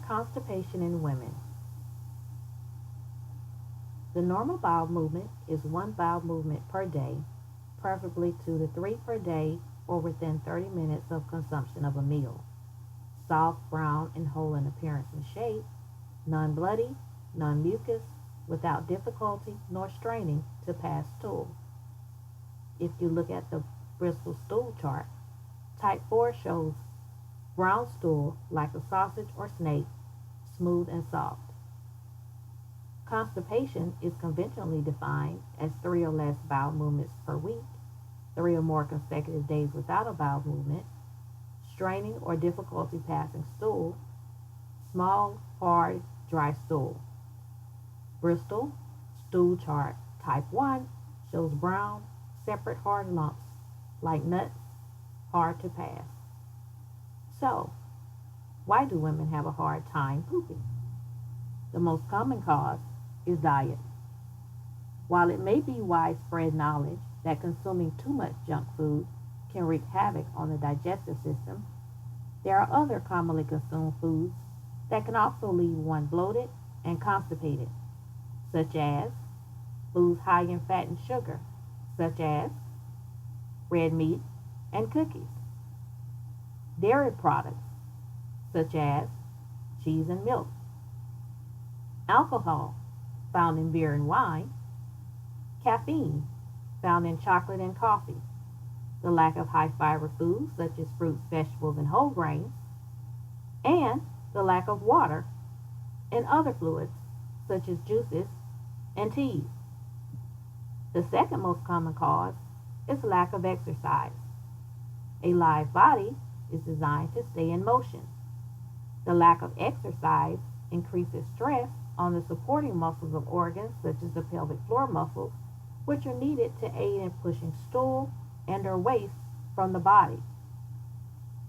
Constipation in women. The normal bowel movement is one bowel movement per day, preferably 2 to 3 per day or within 30 minutes of consumption of a meal. Soft, brown, and whole in appearance and shape, non-bloody, non-mucus, without difficulty nor straining to pass stool. If you look at the Bristol stool chart, type 4 shows brown stool like a sausage or snake, smooth and soft. Constipation is conventionally defined as 3 or less bowel movements per week, 3 or more consecutive days without a bowel movement, straining or difficulty passing stool, small, hard, dry stool. Bristol stool chart type 1 shows brown, separate hard lumps like nuts, hard to pass. So, why do women have a hard time pooping? The most common cause is diet. While it may be widespread knowledge that consuming too much junk food can wreak havoc on the digestive system, there are other commonly consumed foods that can also leave one bloated and constipated, such as foods high in fat and sugar, such as red meat and cookies, dairy products, such as cheese and milk, alcohol found in beer and wine, caffeine found in chocolate and coffee, the lack of high fiber foods such as fruits, vegetables, and whole grains, and the lack of water and other fluids such as juices and teas. The second most common cause is lack of exercise. A live body is designed to stay in motion. The lack of exercise increases stress on the supporting muscles of organs such as the pelvic floor muscles, which are needed to aid in pushing stool and or waste from the body.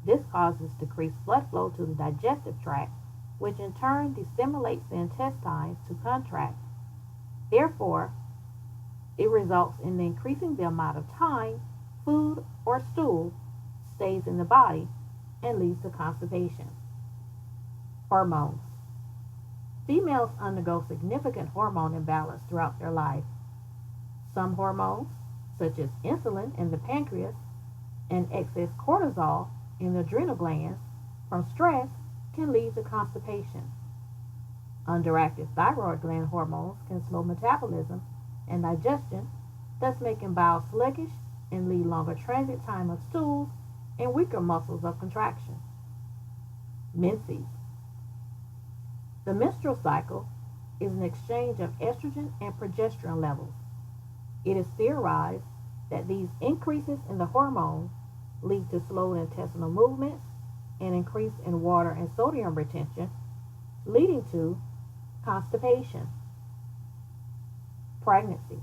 This causes decreased blood flow to the digestive tract, which in turn destimulates the intestines to contract. Therefore, it results in increasing the amount of time food or stool stays in the body and leads to constipation. Hormones. Females undergo significant hormone imbalance throughout their life. Some hormones, such as insulin in the pancreas and excess cortisol in the adrenal glands from stress, can lead to constipation. Underactive thyroid gland hormones can slow metabolism and digestion, thus making bowel sluggish and lead longer transit time of stools and weaker muscles of contraction. Menses. The menstrual cycle is an exchange of estrogen and progesterone levels. It is theorized that these increases in the hormone lead to slowed intestinal movements and increase in water and sodium retention, leading to constipation. Pregnancy.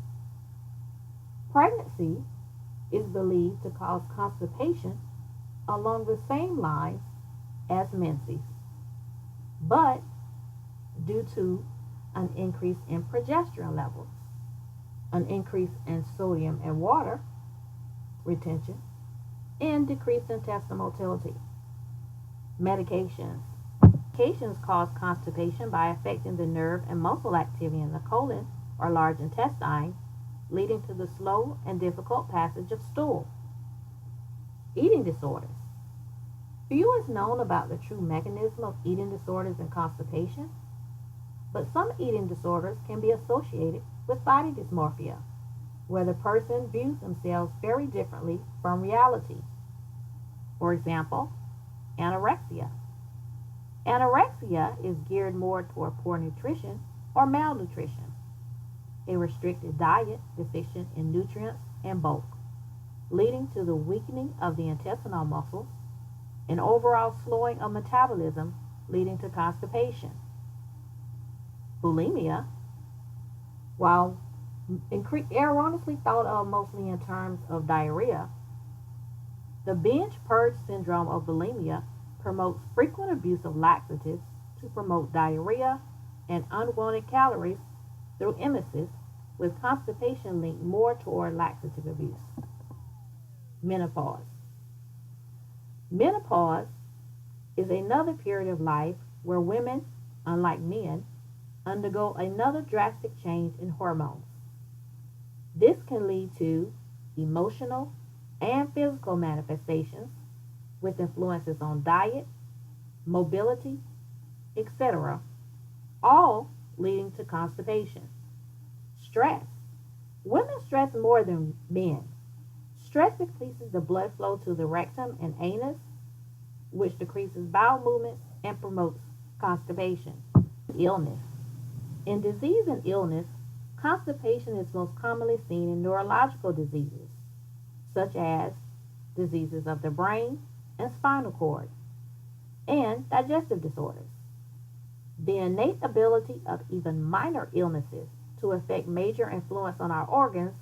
Pregnancy is believed to cause constipation along the same lines as menses, but due to an increase in progesterone levels, an increase in sodium and water retention, and decreased intestinal motility. Medications. Medications cause constipation by affecting the nerve and muscle activity in the colon or large intestine, leading to the slow and difficult passage of stool. Eating disorders. Few is known about the true mechanism of eating disorders and constipation, but some eating disorders can be associated with body dysmorphia, where the person views themselves very differently from reality. For example, anorexia. Anorexia is geared more toward poor nutrition or malnutrition, a restricted diet deficient in nutrients and bulk, leading to the weakening of the intestinal muscles, and overall slowing of metabolism, leading to constipation. Bulimia, while erroneously thought of mostly in terms of diarrhea, the binge purge syndrome of bulimia promotes frequent abuse of laxatives to promote diarrhea and unwanted calories through emesis, with constipation linked more toward laxative abuse. Menopause. Menopause is another period of life where women, unlike men, undergo another drastic change in hormones. This can lead to emotional and physical manifestations with influences on diet, mobility, etc., all leading to constipation. Stress. Women stress more than men. Stress decreases the blood flow to the rectum and anus, which decreases bowel movements and promotes constipation. Illness. In disease and illness, constipation is most commonly seen in neurological diseases, such as diseases of the brain and spinal cord, and digestive disorders. The innate ability of even minor illnesses to affect major influence on our organs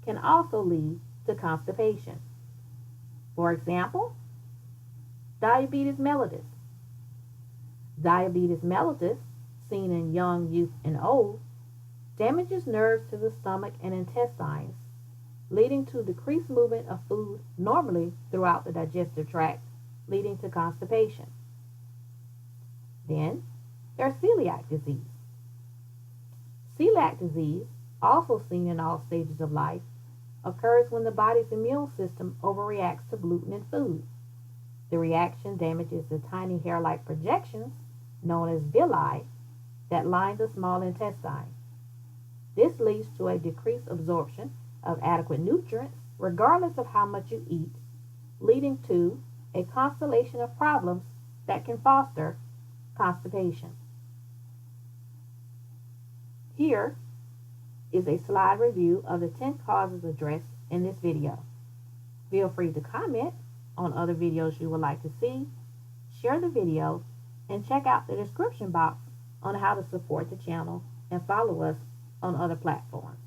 can also lead to constipation. For example, diabetes mellitus. Diabetes mellitus, seen in young, youth, and old, damages nerves to the stomach and intestines, leading to decreased movement of food normally throughout the digestive tract, leading to constipation. Then, there's celiac disease. Celiac disease, also seen in all stages of life, occurs when the body's immune system overreacts to gluten in food. The reaction damages the tiny hair-like projections, known as villi, that line the small intestine. This leads to a decreased absorption of adequate nutrients, regardless of how much you eat, leading to a constellation of problems that can foster constipation. Here is a slide review of the 10 causes addressed in this video. Feel free to comment on other videos you would like to see, share the video, and check out the description box on how to support the channel and follow us on other platforms.